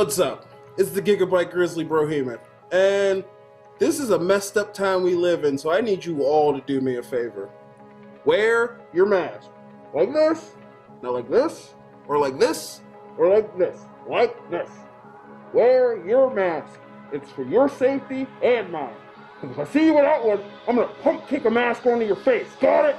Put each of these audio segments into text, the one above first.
What's up? It's the Gigabyte Grizzly Brohemian, and this is a messed up time we live in, so I need you all to do me a favor. Wear your mask. Like this, not like this, or like this, or like this, like this. Wear your mask. It's for your safety and mine. Because if I see you without one, I'm gonna pump kick a mask onto your face. Got it?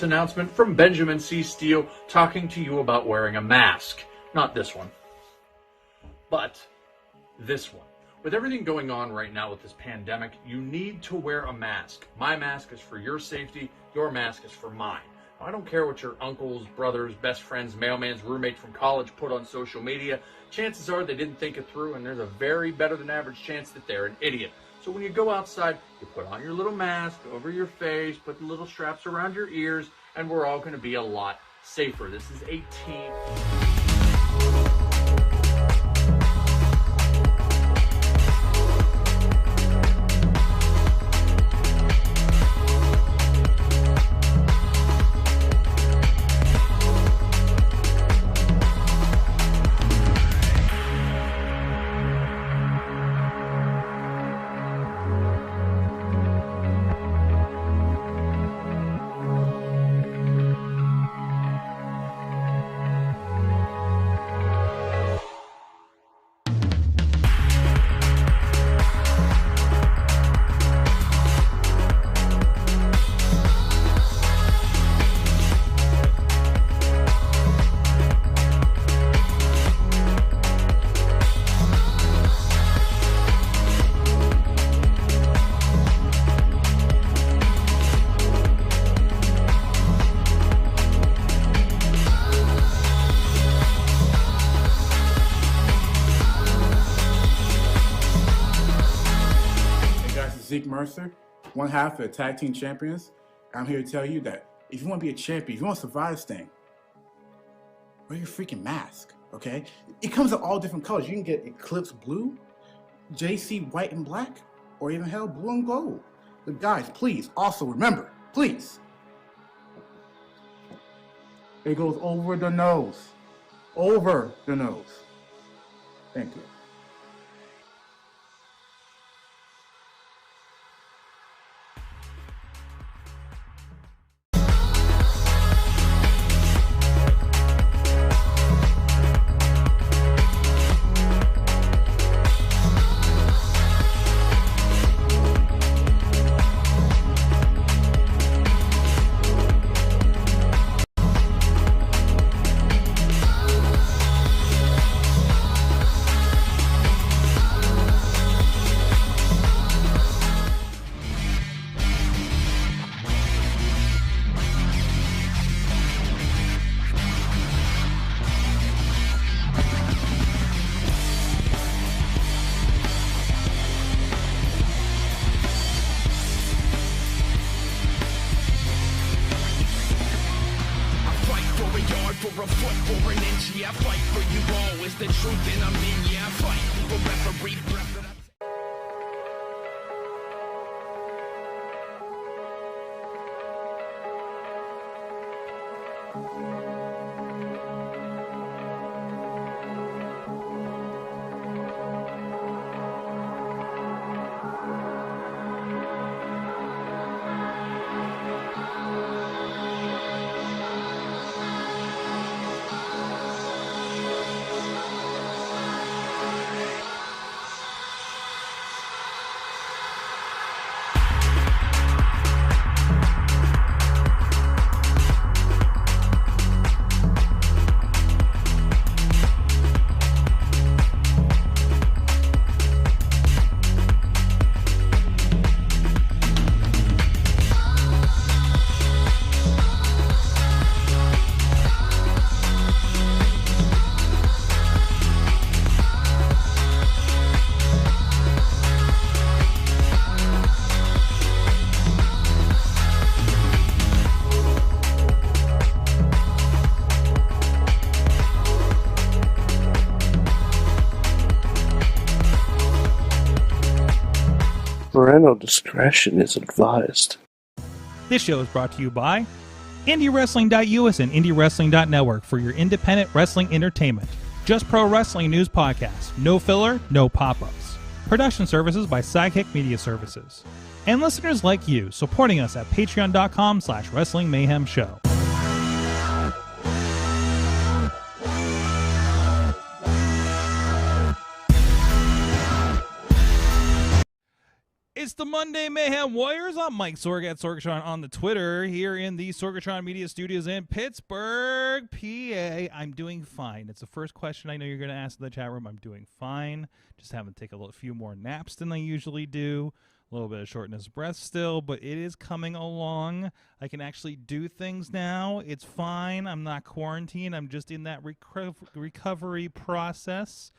Announcement from Benjamin C. Steele talking to you about wearing a mask. Not this one, but this one. With everything going on right now with this pandemic, you need to wear a mask. My mask is for your safety. Your mask is for mine. Now, I don't care what your uncles, brothers, best friends, mailman's roommate from college put on social media. Chances are they didn't think it through, and there's a very better than average chance that they're an idiot. So when you go outside, you put on your little mask over your face, put the little straps around your ears, and we're all going to be a lot safer. This is a team. Zeke Mercer, one half of the Tag Team Champions. I'm here to tell you that if you want to be a champion, if you want to survive this thing, wear your freaking mask, okay? It comes in all different colors. You can get Eclipse Blue, JC White and Black, or even hell, Blue and Gold. But guys, please, also remember, please, it goes over the nose. Over the nose. Thank you. for a foot or an inch. Yeah, I fight for you all. Is the truth and I'm in. Yeah, I fight for referee breath. Parental discretion is advised. This show is brought to you by IndieWrestling.us and IndieWrestling.network for your independent wrestling entertainment. Just Pro Wrestling News Podcast. No filler, no pop-ups. Production services by Sidekick Media Services. And listeners like you, supporting us at patreon.com/Wrestling Mayhem Show. It's the Monday Mayhem Warriors. I'm Mike Sorg at Sorgatron on the Twitter here in the Sorgatron Media Studios in Pittsburgh, PA. I'm doing fine. It's the first question I know you're going to ask in the chat room. I'm doing fine. Just having to take a few more naps than I usually do. A little bit of shortness of breath still, but it is coming along. I can actually do things now. It's fine. I'm not quarantined. I'm just in that recovery process.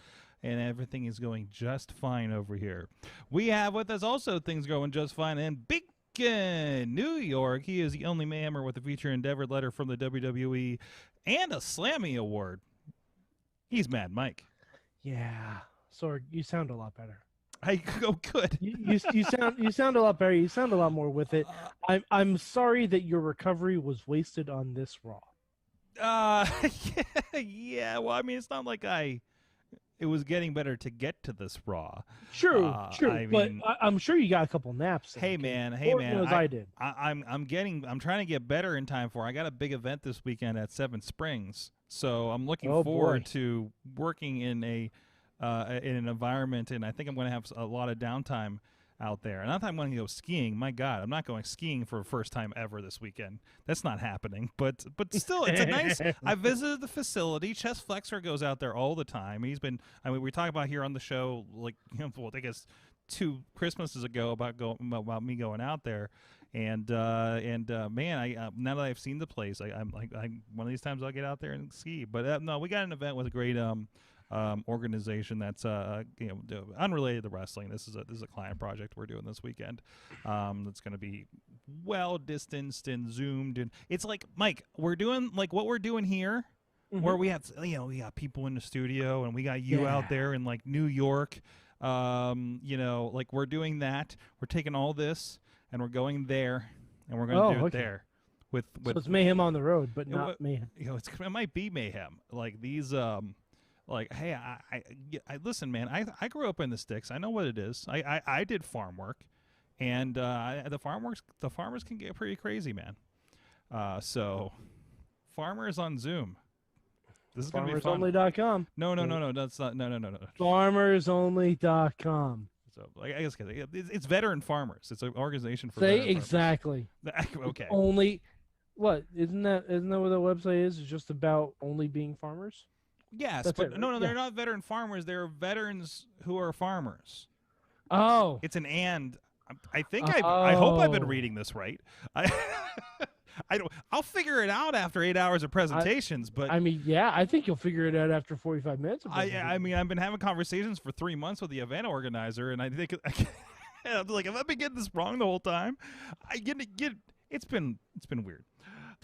And everything is going just fine over here. We have with us also things going just fine in Beacon, New York. He is the only Mayhemmer with a feature endeavor letter from the WWE and a Slammy Award. He's Mad Mike. Yeah, Sorg, you sound a lot better. Good. You sound a lot better. You sound a lot more with it. I'm sorry that your recovery was wasted on this Raw. Yeah. Well, I mean, it's not like it was getting better to get to this Raw. True. But mean, I'm sure you got a couple naps. Hey man. I did. I'm trying to get better in time for. I got a big event this weekend at Seven Springs, so I'm looking forward to working in in an environment, and I think I'm going to have a lot of downtime out there. Not that I'm going to go skiing. My God, I'm not going skiing for the first time ever this weekend. That's not happening. But still, it's a nice. I visited the facility. Chess Flexor goes out there all the time. He's been. I mean, we talked about here on the show, like, well, I guess 2 Christmases ago about me going out there, and man, now that I've seen the place, I'm one of these times I'll get out there and ski. But no, we got an event with a great organization that's unrelated to wrestling. This is a client project we're doing this weekend. That's going to be well distanced and zoomed, and it's like, Mike, we're doing like what we're doing here, where we have we got people in the studio and we got you out there in like New York. Like we're doing that. We're taking all this and we're going there, and we're going to do it there. With so it's Mayhem on the road, but not Mayhem. It might be Mayhem. Like these. Like, hey, I listen, man. I grew up in the sticks. I know what it is. I did farm work, and the farmers can get pretty crazy, man. So, farmers on Zoom. This is gonna be fun. FarmersOnly.com. No. That's not. No. FarmersOnly.com. So, like, I guess it's veteran farmers. It's an organization for. Say exactly. Okay. Only. What isn't that what the website is? It's just about only being farmers. Yes, that's but it, no, they're not veteran farmers. They're veterans who are farmers. Oh, it's an and. I think I hope I've been reading this right. I don't. I'll figure it out after 8 hours of presentations. But I mean, yeah, I think you'll figure it out after 45 minutes. I mean, I've been having conversations for 3 months with the event organizer, and I think I'm like, have I been getting this wrong the whole time? It's been weird.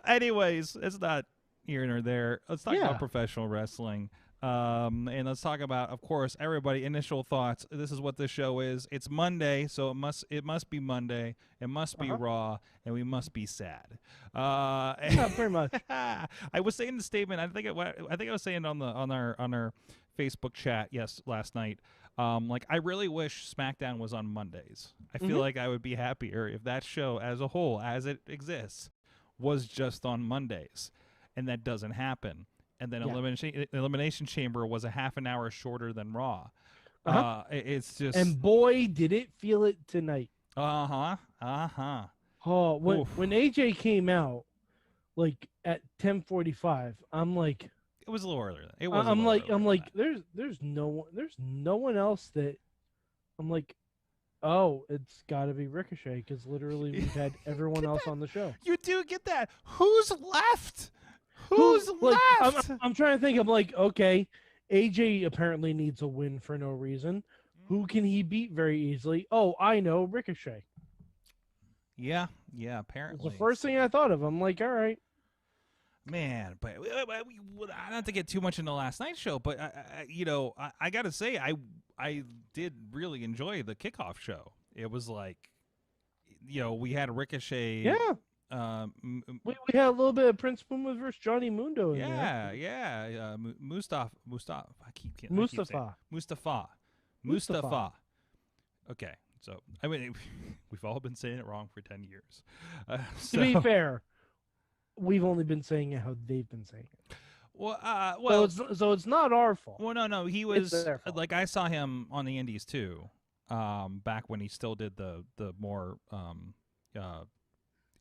Anyways, it's not here or there. Let's talk about professional wrestling. And let's talk about, of course, everybody. Initial thoughts. This is what this show is. It's Monday, so it must be Monday. It must be Raw, and we must be sad. Yeah, pretty much. I was saying the statement. I think I was saying on our Facebook chat last night. Like, I really wish SmackDown was on Mondays. I feel like I would be happier if that show as a whole, as it exists, was just on Mondays, and that doesn't happen. And then Elimination Chamber was a half an hour shorter than Raw. It's just... And boy, did it feel it tonight. Oh, when AJ came out, like at 10:45, I'm like... It was a little earlier. It was. I'm like, there's no one else that... I'm like, oh, it's got to be Ricochet, because literally we've had everyone else on the show. You do get that. Who's left? Who's left? I'm trying to think. I'm like, okay, AJ apparently needs a win for no reason. Who can he beat very easily? Oh, I know, Ricochet. Yeah, apparently. It's the first thing I thought of. I'm like, all right. Man, but not to get too much into last night's show, but I got to say, I did really enjoy the kickoff show. It was like, we had Ricochet. Yeah. We had a little bit of Prince Puma versus Johnny Mundo in there. Yeah. Mustafa. Okay, so I mean, we've all been saying it wrong for 10 years. To be fair, we've only been saying it how they've been saying it. Well, so it's not our fault. Well, no, he was like, I saw him on the Indies too, back when he still did the more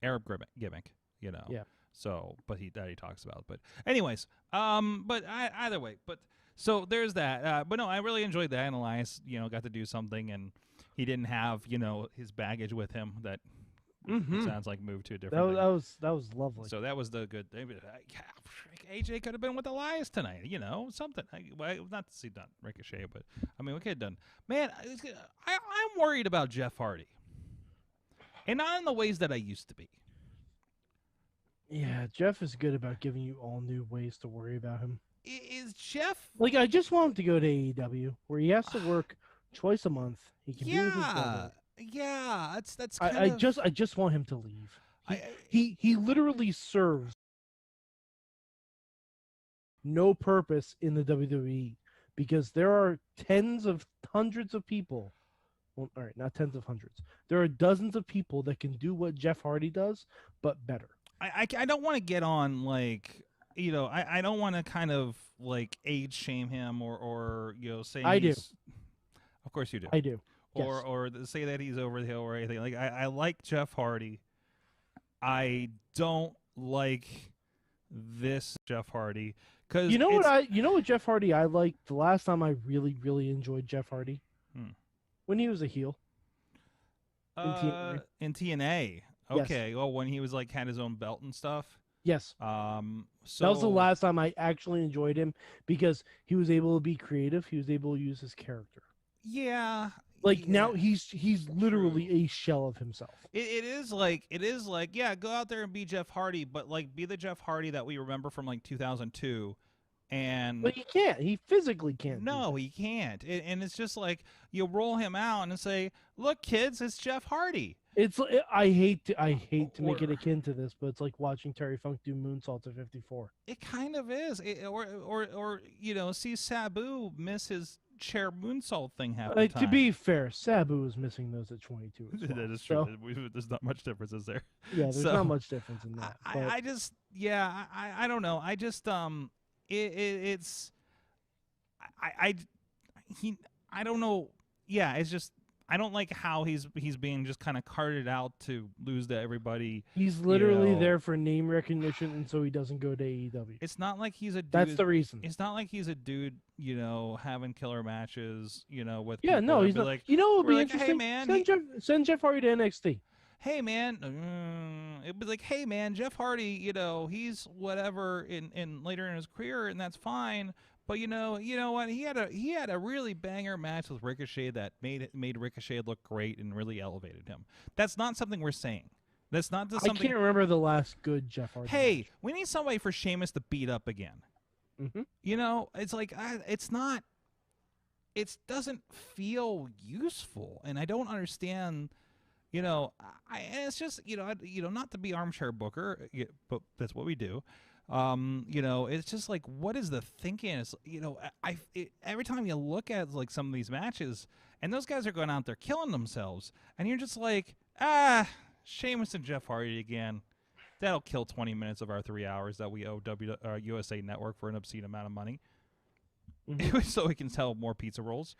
Arab gimmick, Yeah. So, but he talks about. But anyways, either way, so there's that. But no, I really enjoyed that. And Elias, got to do something, and he didn't have his baggage with him. That sounds like moved to a different. That was lovely. So that was the good thing. AJ could have been with Elias tonight. Something. Not to see done Ricochet, but I mean, we could have done. Man, I'm worried about Jeff Hardy. And not in the ways that I used to be. Yeah, Jeff is good about giving you all new ways to worry about him. Is Jeff... Like, I just want him to go to AEW, where he has to work twice a month. He can be with his brother. Yeah, that's kind I just want him to leave. He literally serves no purpose in the WWE, because there are hundreds of people. Well, all right, not tens of hundreds. There are dozens of people that can do what Jeff Hardy does, but better. I don't want to get on, like, I don't want to kind of, like, age shame him or say I do. Of course you do. I do. Yes. Or say that he's over the hill or anything. Like, I like Jeff Hardy. I don't like this Jeff Hardy. Cause you know what Jeff Hardy I liked the last time I really, really enjoyed Jeff Hardy? When he was a heel. In TNA. Okay. Yes. Well, when he was like had his own belt and stuff. Yes. So that was the last time I actually enjoyed him, because he was able to be creative. He was able to use his character. Yeah. Like now he's literally a shell of himself. It is like go out there and be Jeff Hardy, but like be the Jeff Hardy that we remember from like 2002. But he can't. He physically can't. No, he can't. And it's just like you roll him out and say, "Look, kids, it's Jeff Hardy." I hate to make it akin to this, but it's like watching Terry Funk do moonsaults at 54. It kind of is. Or see Sabu miss his chair moonsault thing half the time. To be fair, Sabu was missing those at 22 as well. That is true. So, there's not much difference, is there? Yeah, there's not much difference in that. I don't know. I just I don't know. Yeah, it's just I don't like how he's being just kind of carted out to lose to everybody. He's literally there for name recognition, and so he doesn't go to AEW. It's not like he's a dude. That's the reason. It's not like he's a dude, having killer matches, with yeah, no, he's not. Like, what would be like, interesting? Hey, man, send Jeff Hardy to NXT. Hey man, it'd be like, hey man, Jeff Hardy, he's whatever in later in his career, and that's fine. But you know what? He had a really banger match with Ricochet that made Ricochet look great and really elevated him. That's not something we're saying. That's not just I something. can't remember the last good Jeff Hardy. Hey, match. we need somebody for Sheamus to beat up again. Mm-hmm. You know, it's like it's not. It doesn't feel useful, and I don't understand. You know, and it's just not to be armchair booker, but that's what we do. You know, it's just like, what is the thinking? It's, every time you look at like some of these matches, and those guys are going out there killing themselves, and you're just like, Sheamus and Jeff Hardy again. That'll kill 20 minutes of our 3 hours that we owe USA Network for an obscene amount of money, so we can sell more pizza rolls.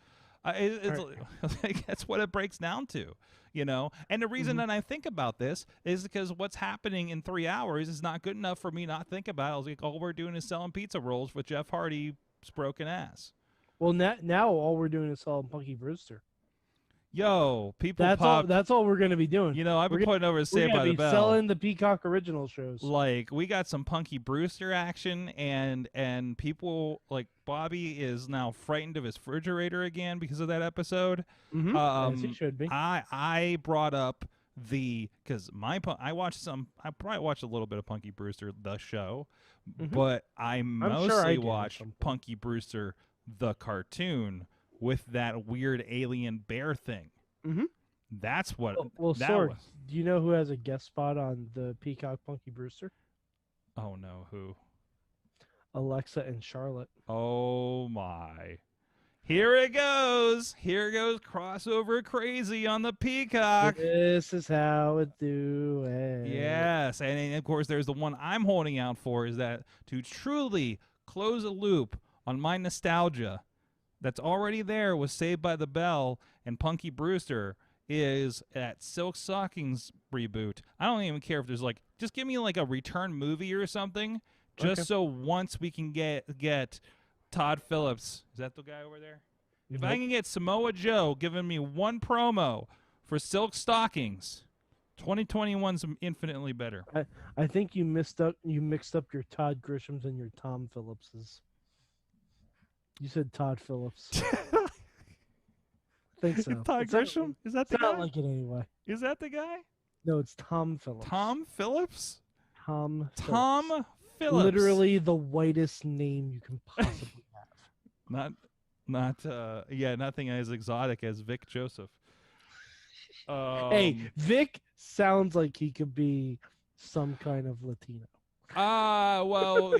That's what it breaks down to, you know. And the reason that I think about this is because what's happening in 3 hours is not good enough for me not think about it. I was like, all we're doing is selling pizza rolls with Jeff Hardy's broken ass. Well, now all we're doing is selling Punky Brewster. Yo, people That's all we're gonna be doing. You know, I've been putting over to Saved by the Bell. Selling the Peacock original shows. Like, we got some Punky Brewster action, and people like Bobby is now frightened of his refrigerator again because of that episode. As he should be. I brought up because I probably watched a little bit of Punky Brewster the show, but I mostly watched Punky Brewster the cartoon with that weird alien bear thing. That's what. Well, Sorg, do you know who has a guest spot on the Peacock Punky Brewster? Oh no, who? Alexa and Charlotte. Oh my! Here it goes. Here goes crossover crazy on the Peacock. This is how it do it. Yes, and of course, there's the one I'm holding out for, is that to truly close a loop on my nostalgia that's already there with Saved by the Bell and Punky Brewster is that Silk Stockings reboot. I don't even care if there's like, just give me like a return movie or something, just so once we can get Todd Phillips. Is that the guy over there? If I can get Samoa Joe giving me one promo for Silk Stockings, 2021's infinitely better. I think you mixed up your Todd Grishams and your Tom Phillipses. You said Todd Phillips. I think so. Todd Grisham? Is that the guy? Sound like it anyway. Is that the guy? No, it's Tom Phillips. Tom Phillips? Tom Phillips. Literally the whitest name you can possibly have. Nothing as exotic as Vic Joseph. Hey, Vic sounds like he could be some kind of Latino. Well,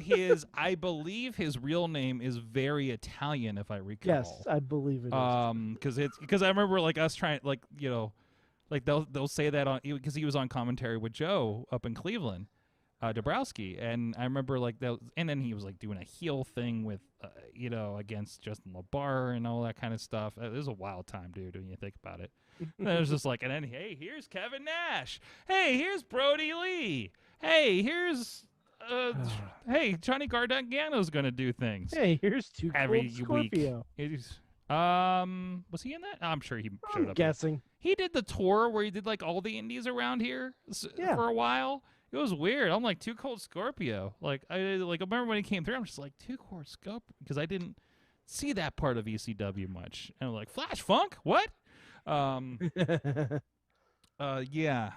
I believe his real name is very Italian, if I recall. Yes, I believe it is. Because I remember like us trying, like, you know, like they'll say that on, because he was on commentary with Joe up in Cleveland, Dabrowski, and I remember like that, and then he was like doing a heel thing with, against Justin LaBar and all that kind of stuff. It was a wild time, dude, when you think about it. And it was just like, and then hey, here's Kevin Nash. Hey, here's Brody Lee. Hey, here's. Hey, Johnny Gargano's gonna do things. Hey, here's Too Cold Scorpio. Was he in that? I'm sure he showed up. I'm guessing. He did the tour where he did like all the indies around here for a while. It was weird. I'm like, Too Cold Scorpio. Like I remember when he came through, I'm just like, Too Cold Scorpio, because I didn't see that part of ECW much. And I'm like, Flash Funk? What? Yeah.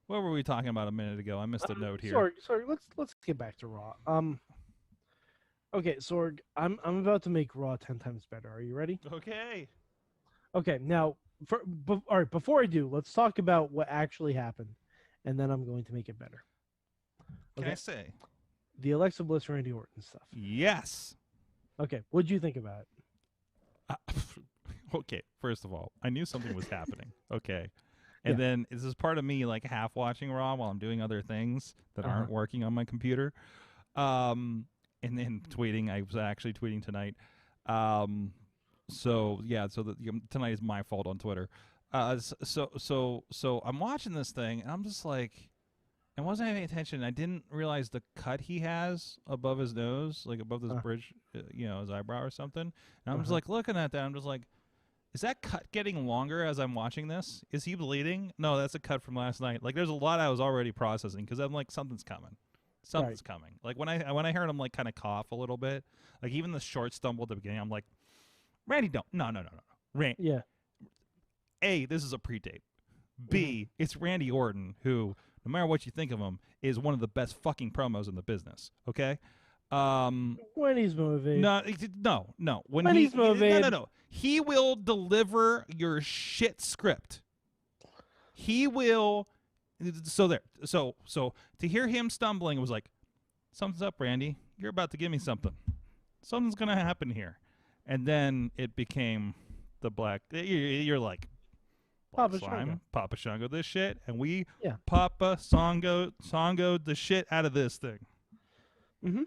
What were we talking about a minute ago? I missed a note here. Sorg, let's get back to Raw. Okay, Sorg, I'm about to make Raw 10 times better. Are you ready? Okay. Okay, now, all right, before I do, let's talk about what actually happened, and then I'm going to make it better. Okay. Can I say? The Alexa Bliss, Randy Orton stuff. Yes. Okay, what'd you think about it? Okay, first of all, I knew something was happening. Okay. And then this is part of me like half watching Raw while I'm doing other things that aren't working on my computer. And then tweeting. I was actually tweeting tonight. Tonight is my fault on Twitter. So I'm watching this thing and I'm just like, I wasn't paying attention. I didn't realize the cut he has above his nose, like above this bridge, his eyebrow or something. And I'm just like looking at that. I'm just like, is that cut getting longer as I'm watching this? Is he bleeding? No, that's a cut from last night. Like, there's a lot I was already processing because I'm like, something's coming. Something's coming. Like, when I heard him, like, kind of cough a little bit, like, even the short stumble at the beginning, I'm like, Randy, don't. No. Yeah. A, this is a pre-tape. B, it's Randy Orton, who, no matter what you think of him, is one of the best fucking promos in the business. Okay. When he's motivated. No. When he's motivated. No. He will deliver your shit script. He will. So to hear him stumbling, it was like, something's up, Randy. You're about to give me something. Something's gonna happen here, and then it became the black. You're like, Papa slime, Shango. Papa Shango, this shit, and we Yeah. Papa Songo the shit out of this thing. Mm-hmm.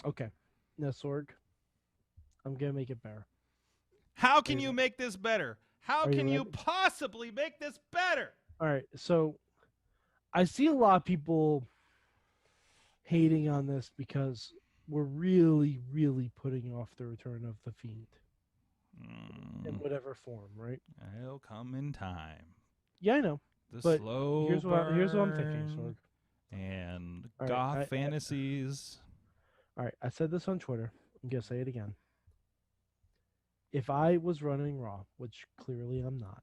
Okay. Now, Sorg, I'm gonna make it better. How can you make this better? How Are you can you ready? possibly make this better? All right. So, I see a lot of people hating on this because we're really, really putting off the return of the Fiend in whatever form, right? It'll come in time. Yeah, I know. The But slow here's what I'm thinking, burn Sorg. and All right, goth fantasies. All right, I said this on Twitter. I'm gonna say it again. If I was running Raw, which clearly I'm not,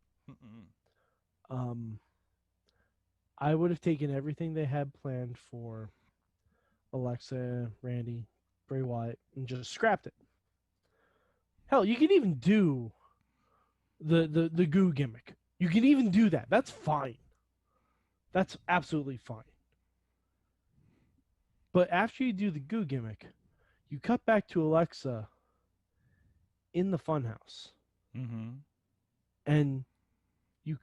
I would have taken everything they had planned for Alexa, Randy, Bray Wyatt, and just scrapped it. Hell, you can even do the goo gimmick. You can even do that. That's fine. That's absolutely fine. But after you do the goo gimmick, you cut back to Alexa in the funhouse. Mm-hmm. And you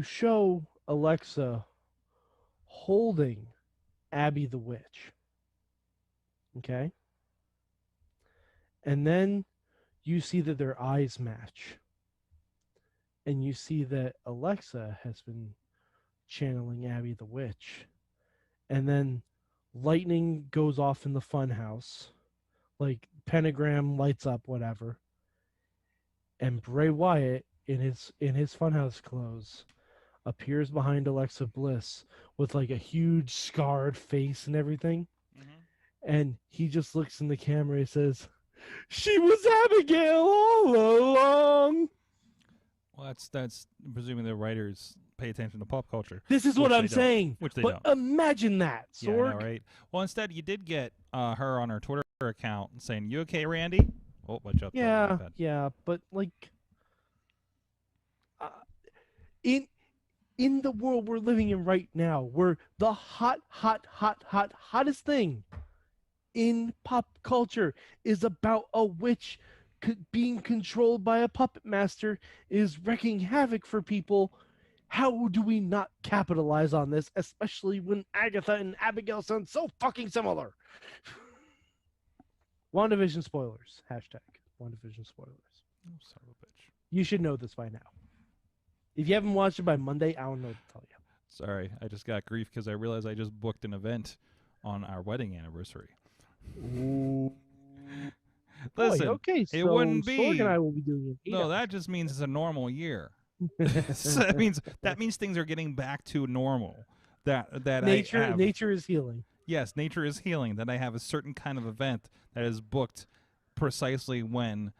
show Alexa holding Abby the Witch. Okay? And then you see that their eyes match. And you see that Alexa has been channeling Abby the Witch. And then lightning goes off in the funhouse. Like pentagram lights up, whatever. And Bray Wyatt in his funhouse clothes appears behind Alexa Bliss with like a huge scarred face and everything. And he just looks in the camera and says, "She was Abigail all along." Well, that's presuming the writers pay attention to pop culture. This is what I'm saying. Which they but don't. Imagine that, Yeah, I Sorg. know, right? Well, instead, you did get her on her Twitter account saying, "You okay, Randy?" Oh, watch out. Yeah, but like, in the world we're living in right now, where the hottest thing in pop culture is about a witch being controlled by a puppet master, is wreaking havoc for people. How do we not capitalize on this, especially when Agatha and Abigail sound so fucking similar? WandaVision spoilers. Hashtag WandaVision spoilers. Oh, son of a bitch. You should know this by now. If you haven't watched it by Monday, I don't know what to tell you. Sorry, I just got grief because I realized I just booked an event on our wedding anniversary. Ooh. Listen, Boy, okay, so it wouldn't be. Sorg and I will be doing it. No, that just means it's a normal year. So that means things are getting back to normal. That nature is healing. Yes, nature is healing. That I have a certain kind of event that is booked precisely when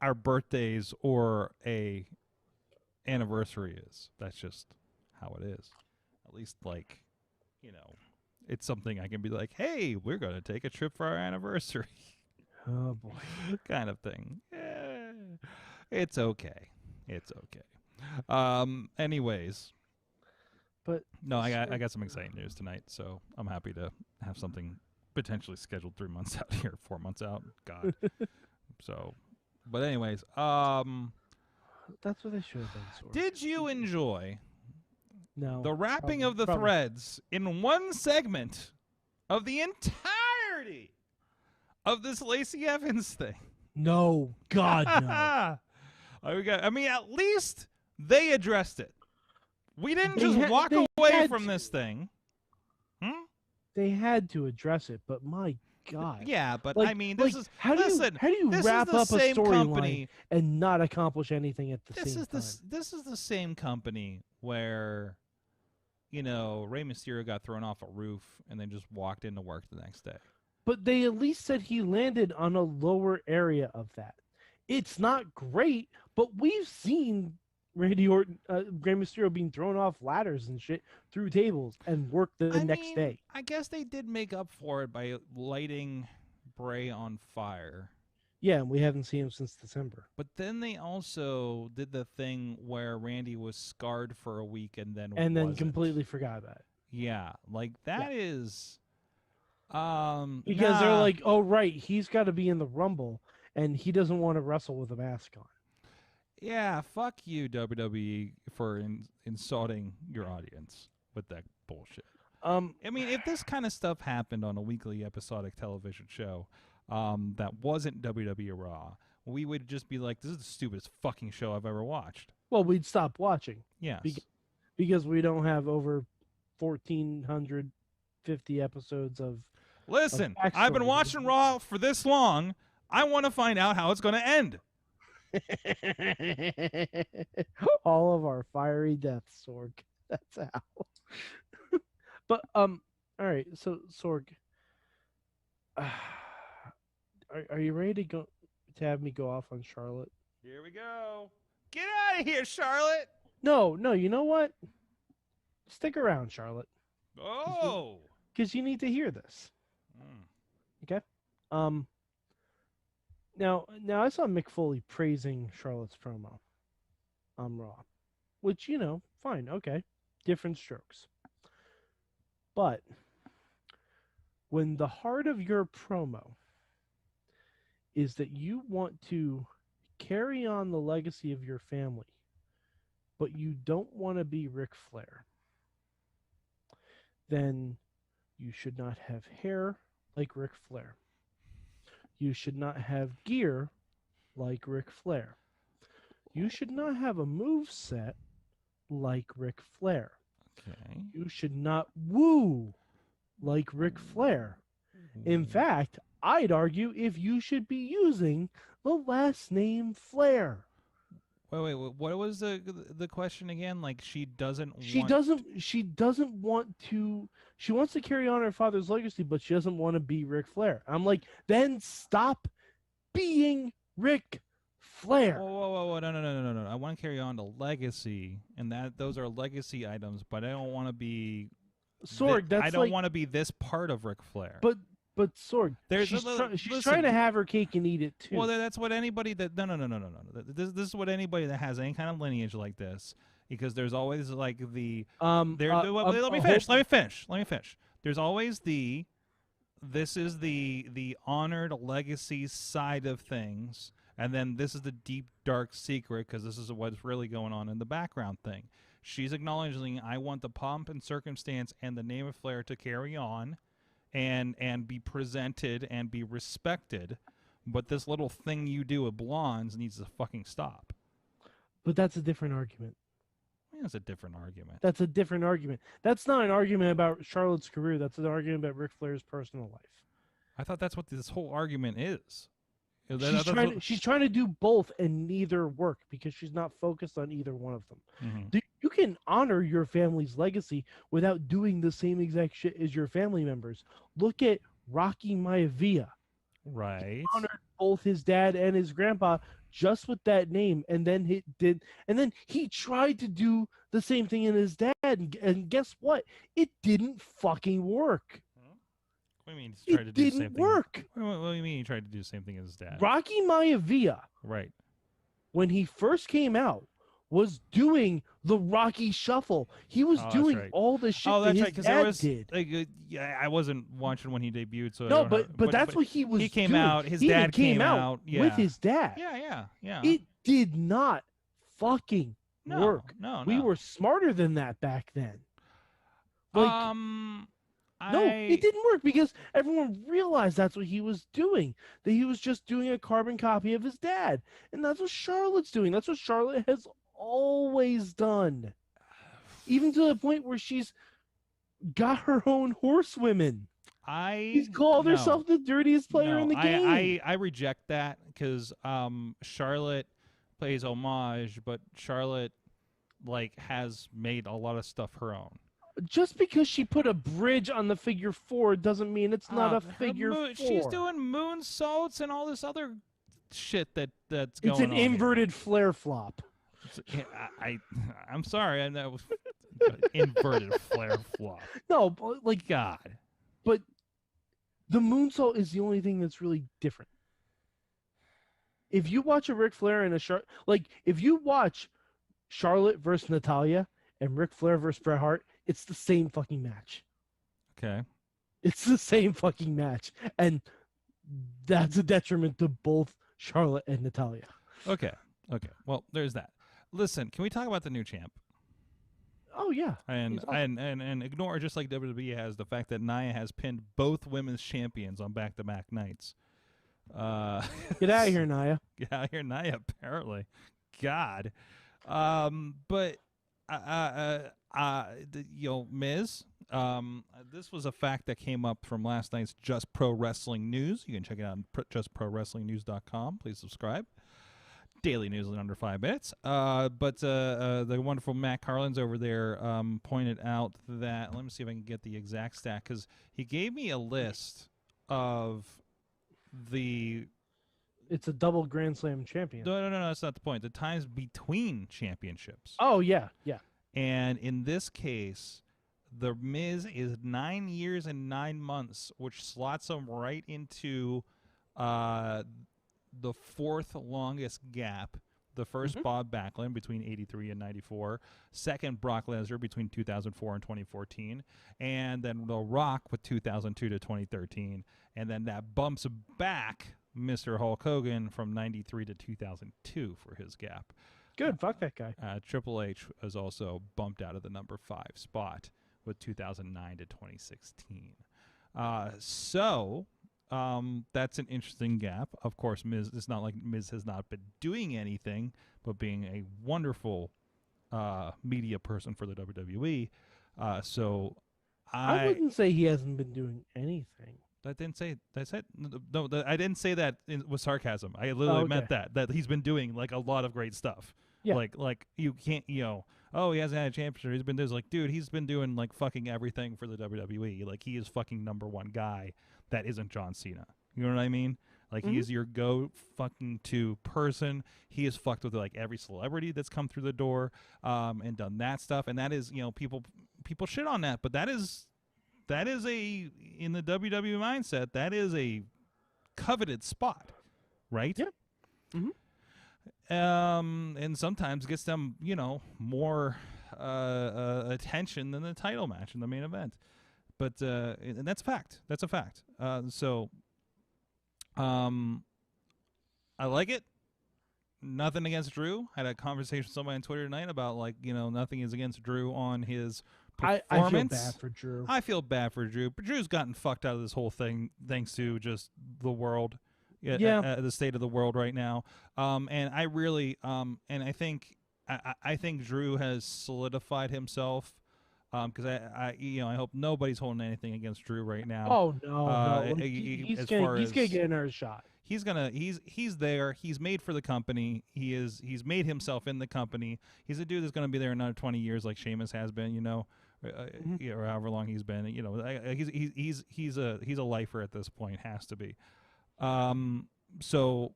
our birthdays or a anniversary is. That's just how it is. At least, like, it's something I can be like, hey, we're going to take a trip for our anniversary. Oh, boy. Kind of thing. It's okay. It's okay. Anyways. But no, I got some exciting news tonight, so I'm happy to have something potentially scheduled 3 months out here, 4 months out. God. So, but anyways, that's what they should have done. Sorg. Did you enjoy the wrapping of the threads in one segment of the entirety of this Lacey Evans thing? No, God, no. I mean, at least they addressed it. We didn't just walk away from this thing. They had to address it, but my God. Yeah, but like, I mean, this is how do you wrap up a storyline and not accomplish anything at the same time? This is the same company where, Rey Mysterio got thrown off a roof and then just walked into work the next day. But they at least said he landed on a lower area of that. It's not great, but we've seen Randy Orton, Rey Mysterio being thrown off ladders and shit through tables and work the next day. I guess they did make up for it by lighting Bray on fire. Yeah, and we haven't seen him since December. But then they also did the thing where Randy was scarred for a week and then completely forgot about it. Yeah, like that is because they're like, oh right, he's got to be in the Rumble and he doesn't want to wrestle with a mask on. Yeah, fuck you, WWE, for insulting your audience with that bullshit. I mean, if this kind of stuff happened on a weekly episodic television show that wasn't WWE RAW, we would just be like, this is the stupidest fucking show I've ever watched. Well, we'd stop watching. Yes. Because we don't have over 1,450 episodes of... Listen, I've been watching Raw for this long. I want to find out how it's going to end. All of our fiery deaths, Sorg. That's how. But all right. So Sorg, are you ready to have me go off on Charlotte? Here we go. Get out of here, Charlotte. No. You know what? Stick around, Charlotte. Oh, because you need to hear this. Okay. Now I saw Mick Foley praising Charlotte's promo on Raw, which, fine, okay, different strokes. But when the heart of your promo is that you want to carry on the legacy of your family, but you don't want to be Ric Flair, then you should not have hair like Ric Flair. You should not have gear like Ric Flair. You should not have a move set like Ric Flair. Okay. You should not woo like Ric Flair. In fact, I'd argue if you should be using the last name Flair. Wait. What was the question again? Like she doesn't want to. She wants to carry on her father's legacy, but she doesn't want to be Ric Flair. I'm like, then stop being Ric Flair. Whoa. No. I want to carry on the legacy, and those are legacy items, but I don't want to be Sorg. I don't want to be this part of Ric Flair. But Sorg, she's trying to have her cake and eat it too. Well, that's what anybody that no. This is what anybody that has any kind of lineage like this, because there's always like the let me finish. There's always this is the honored legacy side of things, and then this is the deep dark secret, because this is what's really going on in the background thing. She's acknowledging, I want the pomp and circumstance and the name of Flair to carry on and be presented and be respected, but this little thing you do with blondes needs to fucking stop. But that's a different argument. That's a different argument. That's a different argument. That's not an argument about Charlotte's career. That's an argument about Ric Flair's personal life. I thought that's what this whole argument is. She's trying to do both and neither work because she's not focused on either one of them. Mm-hmm. You can honor your family's legacy without doing the same exact shit as your family members. Look at Rocky Maivia. Right. He honored both his dad and his grandpa just with that name, and then he tried to do the same thing in his dad, and guess what? It didn't fucking work. What do you mean he tried to do the same thing? It didn't work. What do you mean he tried to do the same thing as his dad? Rocky Maivia, right, when he first came out, was doing the Rocky Shuffle. He was doing all the shit that his dad did. I wasn't watching when he debuted, so no, but that's what he was. He came doing. out. His dad came out with his dad. Yeah. It did not fucking work. No. We were smarter than that back then. No, it didn't work because everyone realized that's what he was doing. That he was just doing a carbon copy of his dad. And that's what Charlotte's doing. That's what Charlotte has always done. Even to the point where she's got her own horsewomen. She's called herself the dirtiest player in the game. I reject that because Charlotte plays homage, but Charlotte has made a lot of stuff her own. Just because she put a bridge on the figure 4 doesn't mean it's not a figure 4. She's doing moonsaults and all this other shit that's going on. It's an inverted Flair flop. I'm sorry, and that was inverted Flair flop. No, but like God. But the moonsault is the only thing that's really different. If you watch a Ric Flair and if you watch Charlotte versus Natalia and Ric Flair versus Bret Hart, it's the same fucking match. Okay. It's the same fucking match, and that's a detriment to both Charlotte and Natalia. Okay. Well, there's that. Listen, can we talk about the new champ? Oh yeah, And awesome. and ignore, just like WWE has, the fact that Nia has pinned both women's champions on back-to-back nights. Get out of here, Nia. Get out of here, Nia. Apparently, God. But Miz. This was a fact that came up from last night's Just Pro Wrestling News. You can check it out on justprowrestlingnews.com. Please subscribe. Daily news in under 5 minutes. But the wonderful Matt Carlins over there pointed out that, let me see if I can get the exact stat, because he gave me a list of the... It's a double Grand Slam champion. No, that's not the point. The times between championships. Oh, yeah. And in this case, The Miz is 9 years and 9 months, which slots him right into the fourth longest gap. The first, Bob Backlund, between 83 and 94. Second, Brock Lesnar, between 2004 and 2014. And then The Rock with 2002 to 2013. And then that bumps back Mr. Hulk Hogan from 93 to 2002 for his gap. Good. Fuck that guy. Triple H is also bumped out of the number 5 spot with 2009 to 2016. So that's an interesting gap. Of course, Miz, it's not like Miz has not been doing anything, but being a wonderful media person for the WWE. So I wouldn't say he hasn't been doing anything. I didn't say no. I didn't say that with sarcasm. I literally meant that he's been doing like a lot of great stuff. Yeah. Like you can't, he hasn't had a championship. He's been doing like, dude, he's been doing like fucking everything for the WWE. Like he is fucking number one guy that isn't John Cena. You know what I mean? Like he is your go fucking to person. He has fucked with like every celebrity that's come through the door, and done that stuff. And that is, people shit on that, but that is in the WWE mindset, that is a coveted spot, right? Yeah. And sometimes gets them, more attention than the title match in the main event. But and that's fact. That's a fact. So I like it. Nothing against Drew. Had a conversation with somebody on Twitter tonight about nothing is against Drew on his performance. I feel bad for Drew. I feel bad for Drew. But Drew's gotten fucked out of this whole thing thanks to just the world. The state of the world right now. And I really and I think Drew has solidified himself. Because I hope nobody's holding anything against Drew right now. Oh no, he's gonna get another shot. He's there. He's made for the company. He's made himself in the company. He's a dude that's gonna be there another 20 years, like Sheamus has been. Or however long he's been. He's a lifer at this point. Has to be. So,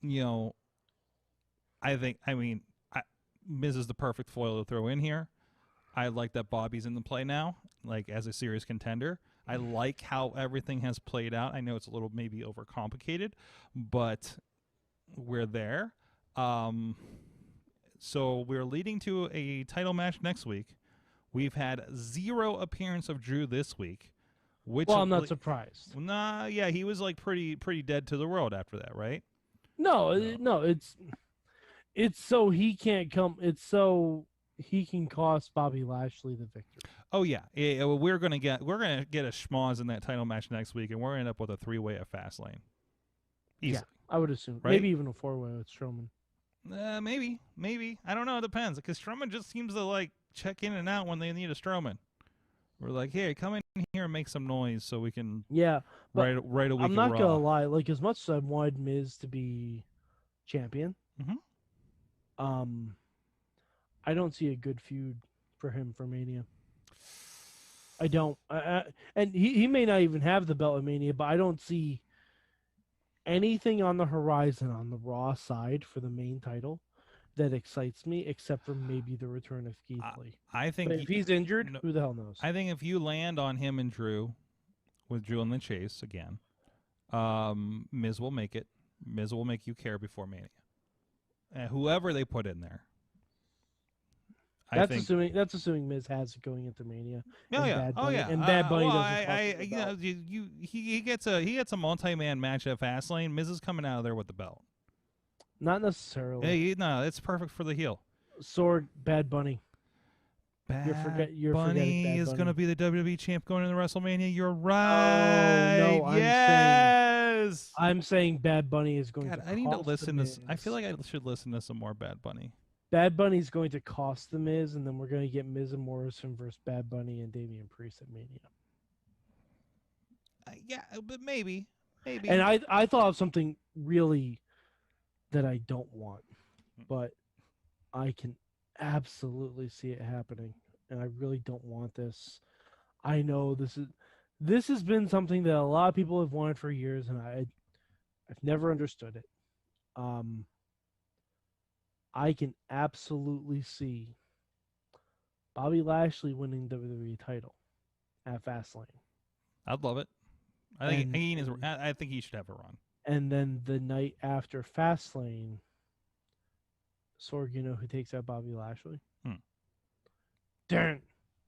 Miz is the perfect foil to throw in here. I like that Bobby's in the play now, like as a serious contender. I like how everything has played out. I know it's a little maybe overcomplicated, but we're there. So we're leading to a title match next week. We've had 0 appearance of Drew this week. Which I'm not surprised. Nah, yeah, he was like pretty dead to the world after that, right? No, it's so he can't come. It's so he can cost Bobby Lashley the victory. Oh yeah, we're gonna get a schmoz in that title match next week, and we're gonna end up with a 3-way at Fastlane. Easy. Yeah, I would assume maybe even a 4-way with Strowman. Maybe I don't know. It depends because Strowman just seems to like check in and out when they need a Strowman. We're like, hey, come in here and make some noise so we can right a week. I'm not gonna lie. Like as much as I wanted Miz to be champion, I don't see a good feud for him for Mania. I don't. And he may not even have the belt at Mania, but I don't see anything on the horizon on the Raw side for the main title that excites me, except for maybe the return of Keith Lee. I think But if he's injured, who the hell knows? I think if you land on him and Drew, with Drew in the chase again, Miz will make it. Miz will make you care before Mania. Whoever they put in there. That's assuming Miz has it going into Mania. Oh yeah, Bad Bunny, yeah. And Bad Bunny doesn't. He gets a multi-man match at Fastlane. Miz is coming out of there with the belt. Not necessarily. Hey, no, it's perfect for the heel. Sorg, Bad Bunny. You're Bunny Bad is Bunny. going to be the WWE champ going into WrestleMania. You're right. Oh, no, yes. I'm saying Bad Bunny is going God, to. I need to listen to. Miz. I feel like I should listen to some more Bad Bunny. Bad Bunny's going to cost the Miz, and then we're going to get Miz and Morrison versus Bad Bunny and Damian Priest at Mania. Yeah, but maybe. And I thought of something really that I don't want, but I can absolutely see it happening, and I really don't want this. I know this has been something that a lot of people have wanted for years, and I've never understood it. I can absolutely see Bobby Lashley winning the WWE title at Fastlane. I'd love it. I think he should have a run. And then the night after Fastlane, Sorg, you know who takes out Bobby Lashley? Dun,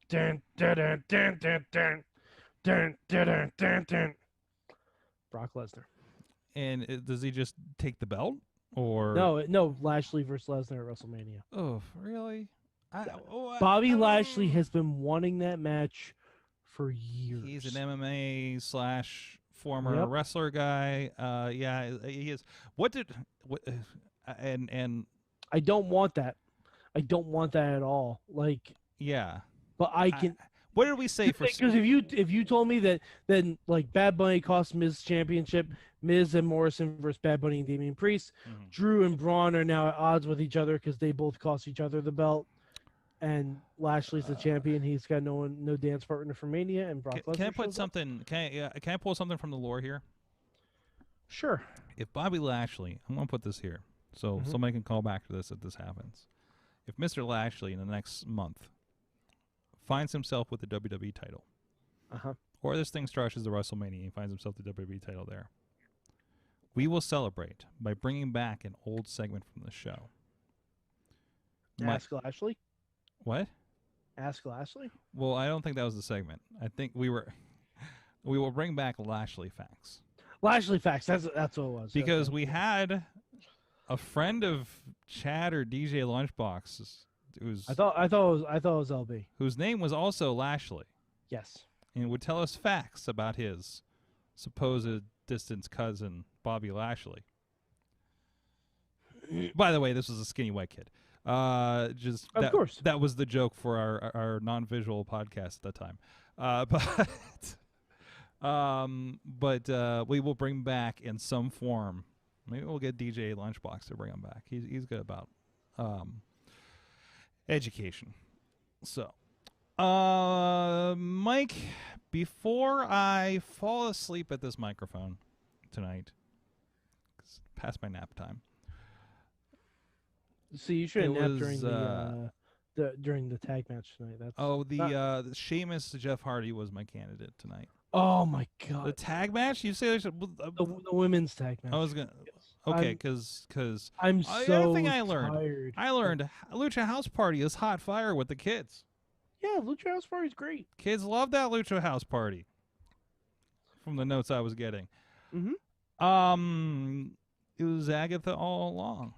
dun, dun, dun, dun, dun, dun, dun, dun, dun, dun. Brock Lesnar. And does he just take the belt? Or No, Lashley versus Lesnar at WrestleMania. Oh, really? Bobby Lashley has been wanting that match for years. He's an MMA / former wrestler guy. Yeah, he is. And I don't want that. I don't want that at all. Like, yeah. But I can. What did we say for? Because if you told me that then like Bad Bunny cost Miz championship, Miz and Morrison versus Bad Bunny and Damian Priest, Drew and Braun are now at odds with each other because they both cost each other the belt, and Lashley's the champion. He's got no dance partner for Mania, and Brock Lesnar. Can I put something? Can I pull something from the lore here? Sure. If Bobby Lashley, I'm gonna put this here, so somebody can call back to this if this happens. If Mr. Lashley in the next month finds himself with the WWE title, or this thing stretches to WrestleMania and finds himself the WWE title there, we will celebrate by bringing back an old segment from the show. Ask Lashley? What? Ask Lashley? Well, I don't think that was the segment. I think we will bring back Lashley Facts. Lashley Facts. That's what it was. Because we had a friend of Chad or DJ Lunchbox, I thought it was LB, whose name was also Lashley. Yes. And would tell us facts about his supposed distant cousin Bobby Lashley. By the way, this was a skinny white kid. Of course. That was the joke for our non-visual podcast at the time. But we will bring back in some form. Maybe we'll get DJ Lunchbox to bring him back. He's good about education. So, Mike, before I fall asleep at this microphone tonight, 'cause it's past my nap time. See, you should have napped during the tag match tonight. The Sheamus Jeff Hardy was my candidate tonight. Oh my god! The tag match? You say the women's tag match? I was gonna. Okay, because I'm so everything tired. I learned Lucha House Party is hot fire with the kids. Yeah, Lucha House Party is great. Kids love that Lucha House Party. From the notes I was getting, it was Agatha all along.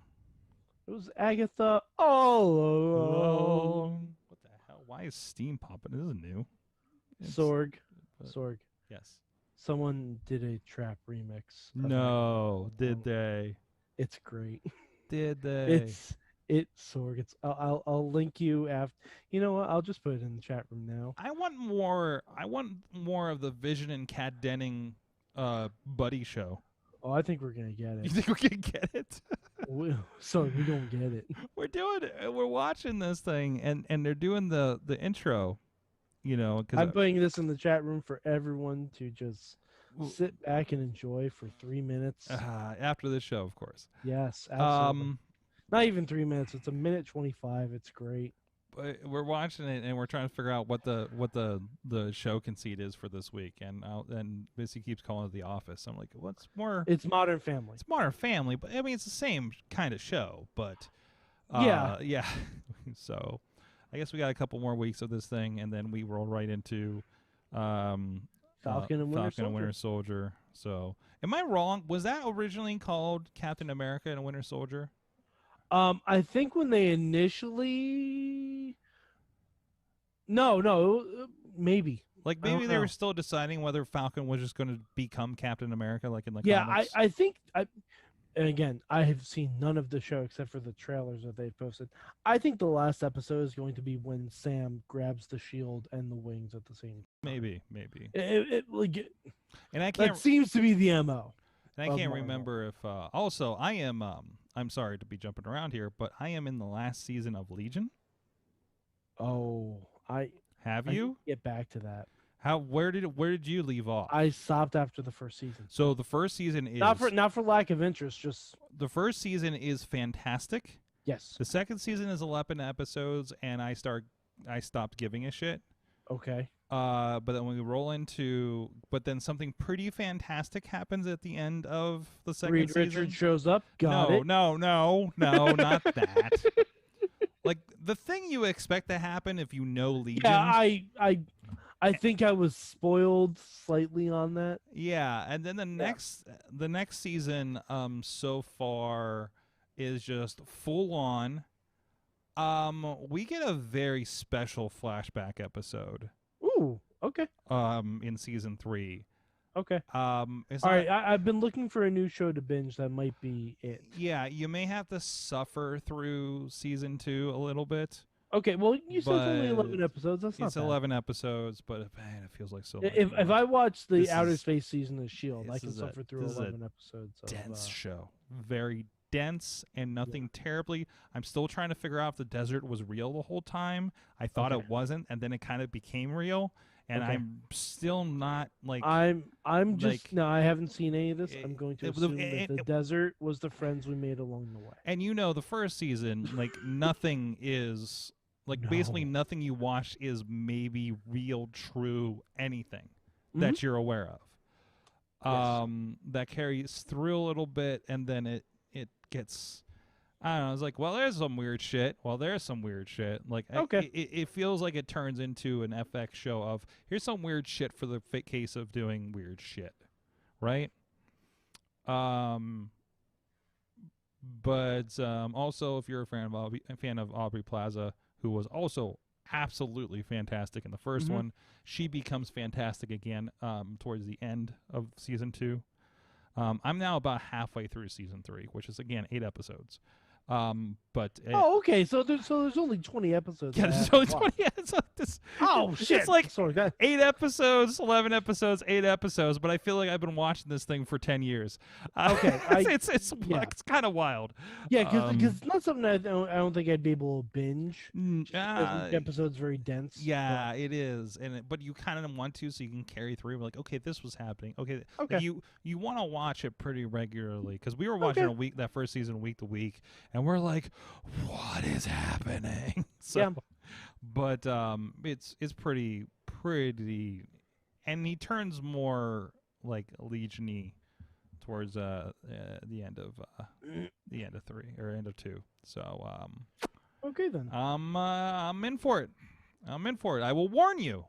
It was Agatha all along. What the hell? Why is steam popping? This is new. Sorg. Yes. Someone did a trap remix. No, did they? It's great. Did they? It's Sorg. I'll link you after. You know what? I'll just put it in the chat room now. I want more of the Vision and Kat Denning buddy show. Oh, I think we're gonna get it. You think we can get it? Sorry, we don't get it. We're doing it. We're watching this thing, and they're doing the intro. You know, cause I'm putting this in the chat room for everyone to just sit back and enjoy for 3 minutes. After this show, of course. Yes, absolutely. Not even 3 minutes. It's a minute 25. It's great. But we're watching it and we're trying to figure out what the show conceit is for this week, and Missy keeps calling it The Office. I'm like, what's more? It's Modern Family. It's Modern Family, but I mean it's the same kind of show, but yeah. So I guess we got a couple more weeks of this thing, and then we roll right into Falcon and Winter Soldier. So am I wrong? Was that originally called Captain America and Winter Soldier? I think when they initially, no, maybe. Like maybe they were still deciding whether Falcon was just going to become Captain America, like in the comics. I think and again, I have seen none of the show except for the trailers that they've posted. I think the last episode is going to be when Sam grabs the shield and the wings at the same time. Maybe. And I can't. That seems to be the MO. And I can't remember if. Also, I am. I'm sorry to be jumping around here, but I am in the last season of Legion. Oh, have you? Get back to that. Where did you leave off? I stopped after the first season. So the first season is not for lack of interest, just the first season is fantastic. Yes. The second season is 11 episodes, and I stopped giving a shit. Okay. But then when we roll into, but then something pretty fantastic happens at the end of the second Reed season. Richards shows up. Got it. No, not that. Like the thing you expect to happen if you know Legion. Yeah, I think I was spoiled slightly on that. Yeah, and then the next season so far is just full on. We get a very special flashback episode. Ooh, okay. In season 3. Okay. All right, I've been looking for a new show to binge. That might be it. Yeah, you may have to suffer through season 2 a little bit. Okay, well, you said it's only 11 episodes. That's not It's bad. 11 episodes, but man, it feels like so much. If I watch the Outer Space season of S.H.I.E.L.D., I can suffer through 11 episodes. Dense show. Very dense and nothing terribly. I'm still trying to figure out if the desert was real the whole time. I thought it wasn't, and then it kind of became real. And I'm still not like I'm just like, no. I haven't seen any of this. I'm going to assume that the desert was the friends we made along the way. And the first season, like nothing is like basically nothing you watch is maybe real, true, anything that you're aware of. That carries through a little bit, and then it gets. I don't know. It's like, well, there's some weird shit. Well, there's some weird shit. Like, it feels like it turns into an FX show of here's some weird shit for the case of doing weird shit, right? But also, if you're a fan of Aubrey Plaza, who was also absolutely fantastic in the first one, she becomes fantastic again towards the end of season 2. I'm now about halfway through season 3, which is again 8 episodes. Okay. So there's only 20 episodes. Yeah, there's only 20 episodes. Oh shit! It's like Sorry, 8 episodes, 11 episodes, 8 episodes. But I feel like I've been watching this thing for 10 years. Okay, it's kind of wild. Yeah, because it's not something I don't think I'd be able to binge. Each episode's very dense. Yeah, it is, but you kind of want to, so you can carry through. Like, okay, this was happening. Okay. Like you want to watch it pretty regularly because we were watching that first season week to week. And we're like, what is happening? But it's pretty, and he turns more like Legion-y towards the end of 3 or end of 2. So okay then. I'm in for it. I will warn you.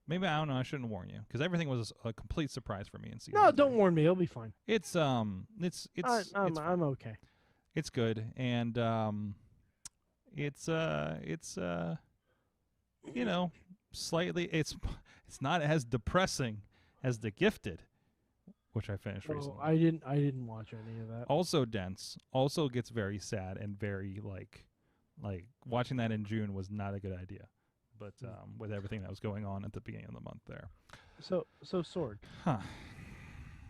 Maybe I don't know. I shouldn't warn you because everything was a complete surprise for me in season. No, 3. don't warn me. It'll be fine. It's I'm okay. It's good, and it's slightly it's not as depressing as The Gifted, which I finished recently. I didn't watch any of that. Also dense. Also gets very sad and very like watching that in June was not a good idea, but with everything that was going on at the beginning of the month there. So Sorg. Huh.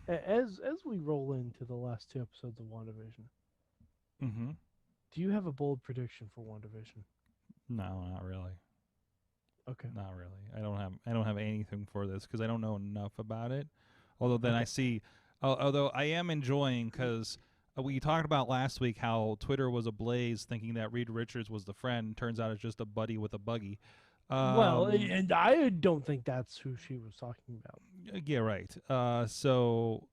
As we roll into the last 2 episodes of WandaVision. Mm-hmm. Do you have a bold prediction for WandaVision? No, not really. Okay. Not really. I don't have anything for this because I don't know enough about it. Although then I see, although I am enjoying because we talked about last week how Twitter was ablaze thinking that Reed Richards was the friend. Turns out it's just a buddy with a buggy. Well, and I don't think that's who she was talking about. Yeah, right. So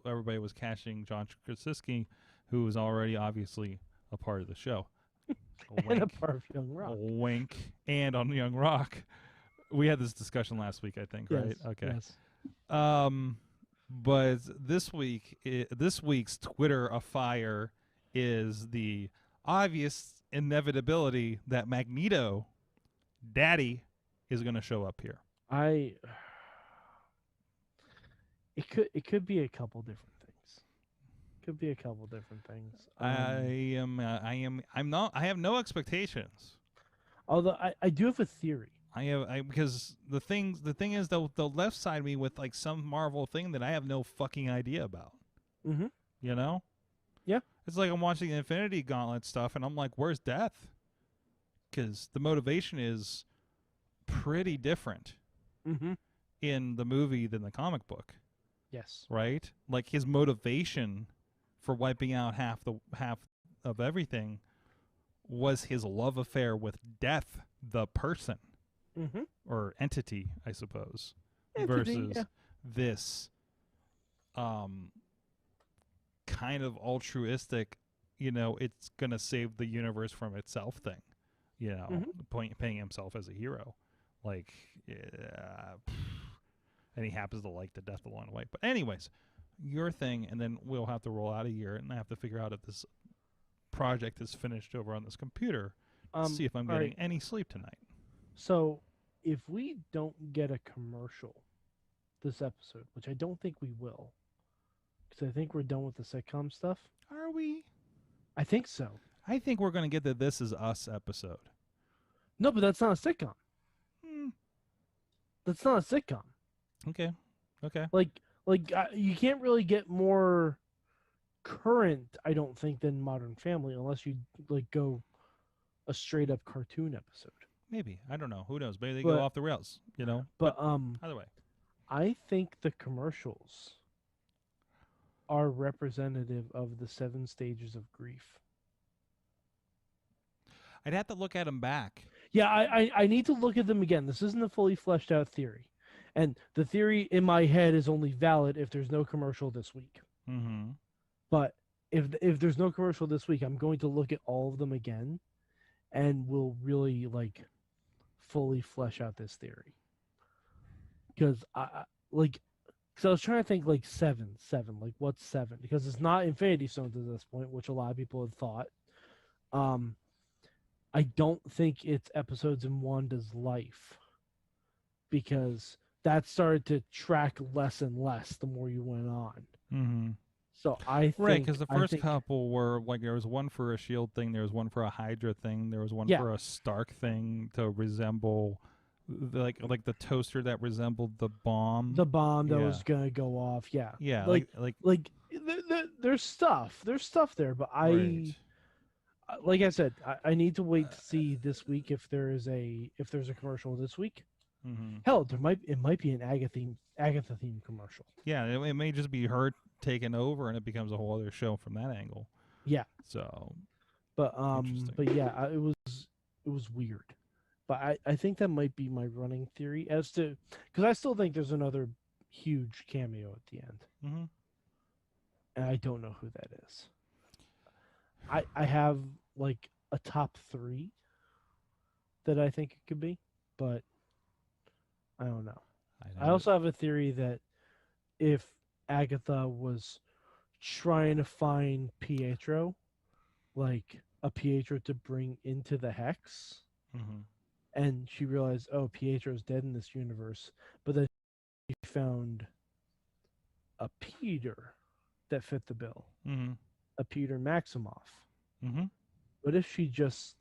everybody was cashing John Krasinski, who was already obviously a part of the show. And a part of Young Rock. Wink. And on Young Rock. We had this discussion last week, I think, right? Yes, Okay. yes. But this week's Twitter afire is the obvious inevitability that Magneto, Daddy, is going to show up here. It could be a couple different things. Could be a couple different things. I have no expectations. Although I do have a theory. Because the thing is they'll left side me with like some Marvel thing that I have no fucking idea about. Mm-hmm. You know? Yeah. It's like I'm watching the Infinity Gauntlet stuff and I'm like, where's Death? Because the motivation is pretty different in the movie than the comic book. Yes. Right? Like his motivation for wiping out half of everything was his love affair with Death, the person. Or entity, I suppose, versus this kind of altruistic, it's going to save the universe from itself thing, paying himself as a hero. Like, and he happens to like the Death along the way. But anyways, your thing, and then we'll have to roll out a year, and I have to figure out if this project is finished over on this computer to see if I'm getting any sleep tonight. So, if we don't get a commercial this episode, which I don't think we will, because I think we're done with the sitcom stuff. Are we? I think so. I think we're going to get the This Is Us episode. No, but that's not a sitcom. That's not a sitcom. Okay. You can't really get more current, I don't think, than Modern Family unless you go a straight up cartoon episode. Maybe. I don't know. Who knows? Maybe they go off the rails, But either way, I think the commercials are representative of the 7 stages of grief. I'd have to look at them back. Yeah, I need to look at them again. This isn't a fully fleshed out theory. And the theory in my head is only valid if there's no commercial this week. Mm-hmm. But if there's no commercial this week, I'm going to look at all of them again and we'll really fully flesh out this theory. Because I was trying to think seven, what's 7? Because it's not Infinity Stones at this point, which a lot of people had thought. I don't think it's episodes in Wanda's life, because that started to track less and less the more you went on. Mm-hmm. So I think because the first couple were there was one for a Shield thing, there was one for a Hydra thing, there was one for a Stark thing to resemble like the toaster that resembled the bomb. The bomb that was gonna go off. Yeah. Yeah. There's stuff there, but like I said, I need to wait to see this week if there's a commercial this week. Mm-hmm. Hell, it might be an Agatha theme commercial. Yeah, it may just be her taking over, and it becomes a whole other show from that angle. Yeah. So, but yeah, it was weird. But I think that might be my running theory as to, because I still think there's another huge cameo at the end. Mm-hmm. And I don't know who that is. I have a top 3 that I think it could be, but I don't know. I also have a theory that if Agatha was trying to find Pietro, a Pietro to bring into the Hex, and she realized, oh, Pietro's dead in this universe, but then she found a Peter that fit the bill. Mm-hmm. A Peter Maximoff. Mm-hmm. What if she just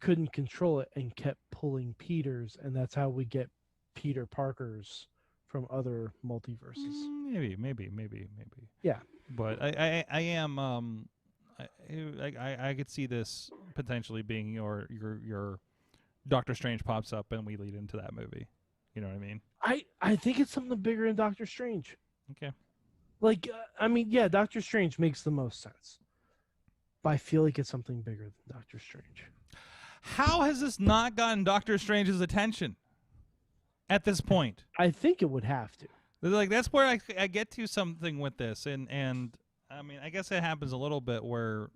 couldn't control it and kept pulling Peters, and that's how we get Peter Parkers from other multiverses? Maybe. Yeah, but I am I could see this potentially being your Doctor Strange pops up and we lead into that movie. You know what I mean? I think it's something bigger than Doctor Strange. Okay. Like, I mean, yeah, Doctor Strange makes the most sense. But I feel like it's something bigger than Doctor Strange. How has this not gotten Doctor Strange's attention at this point? I think it would have to. Like, that's where I get to something with this, and I mean, I guess it happens a little bit where,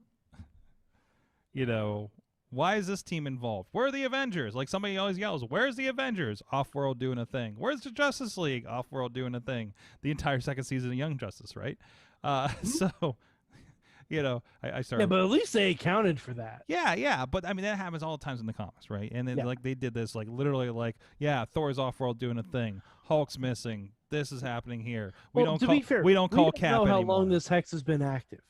you know, why is this team involved? Where are the Avengers? Like, somebody always yells, where's the Avengers? Off-world doing a thing. Where's the Justice League? Off-world doing a thing. The entire second season of Young Justice, right? So, you know, I started... Yeah, but at least they accounted for that. Yeah, but I mean, that happens all the times in the comics, right? And then, like, they did this, like, literally, like, yeah, Thor's off-world doing a thing. Hulk's missing. This is happening here. We don't call Cap we don't know anymore. how long this hex has been active.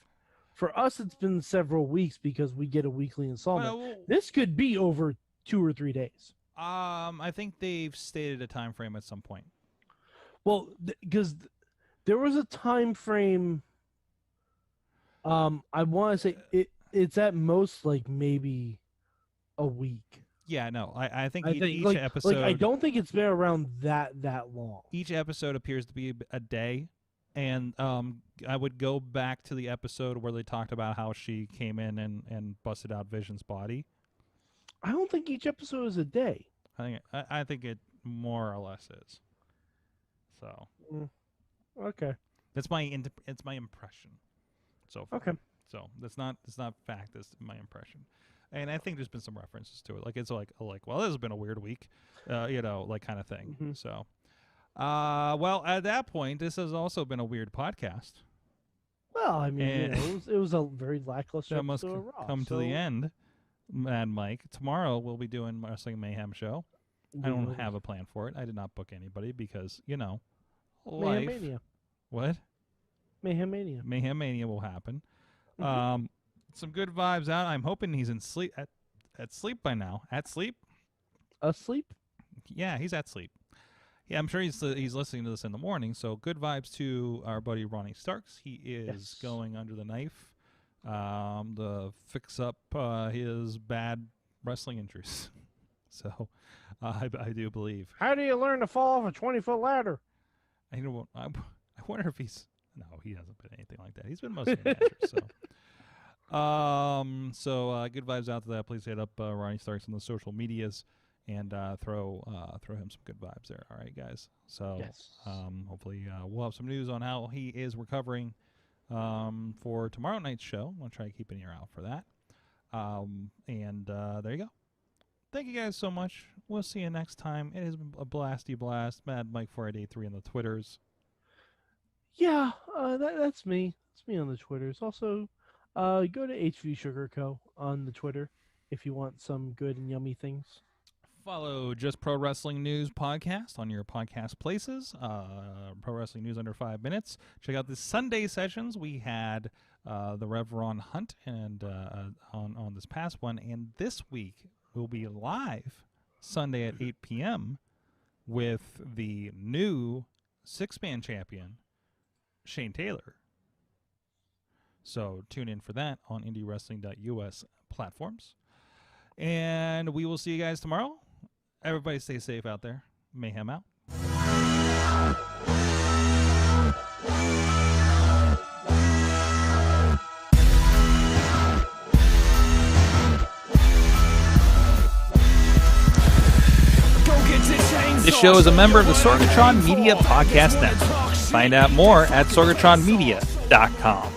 For us, it's been several weeks because we get a weekly installment. Well, this could be over 2 or 3 days. I think they've stated a time frame at some point. Well, because there was a time frame. I want to say it's at most like maybe a week. Yeah, no, I think each like, episode. Like, I don't think it's been around that long. Each episode appears to be a day, and I would go back to the episode where they talked about how she came in and busted out Vision's body. I don't think each episode is a day. I think it more or less is. So. Okay. It's my impression. So far. Okay. So that's not fact. That's my impression. And I think there's been some references to it. Like, it's like well, this has been a weird week, you know, like, kind of thing. Mm-hmm. So, well, at that point, this has also been a weird podcast. Well, I mean, you know, it was a very lackluster that must episode of Raw, come to the end, Mad Mike. Tomorrow we'll be doing Wrestling Mayhem show. I don't have a plan for it. I did not book anybody because, you know, life. Mayhem Mania. What? Mayhem Mania. Mayhem Mania will happen. Mm-hmm. Some good vibes out. I'm hoping he's in sleep at sleep by now. At sleep? Asleep? Yeah, he's at sleep. Yeah, I'm sure he's listening to this in the morning. So good vibes to our buddy Ronnie Starks. He is going under the knife to fix up his bad wrestling injuries. So I do believe. How do you learn to fall off a 20-foot ladder? I wonder if he's... No, he hasn't been anything like that. He's been mostly in matches, so... So good vibes out to that. Please hit up Ronnie Starks on the social medias and throw him some good vibes there. All right, guys. So hopefully we'll have some news on how he is recovering for tomorrow night's show. I'll try to keep an ear out for that. And there you go. Thank you guys so much. We'll see you next time. It has been a blasty blast. Mad Mike 483 on the Twitters. Yeah, that's me. It's me on the Twitters. Also, go to HV Sugar Co. on the Twitter if you want some good and yummy things. Follow Just Pro Wrestling News podcast on your podcast places. Pro Wrestling News under 5 minutes. Check out the Sunday sessions. We had the Rev Ron Hunt and on this past one, and this week we'll be live Sunday at 8 p.m. with the new 6-man champion, Shane Taylor. So tune in for that on indiewrestling.us platforms. And we will see you guys tomorrow. Everybody stay safe out there. Mayhem out. This show is a member of the Sorgatron Media Podcast Network. Find out more at sorgatronmedia.com.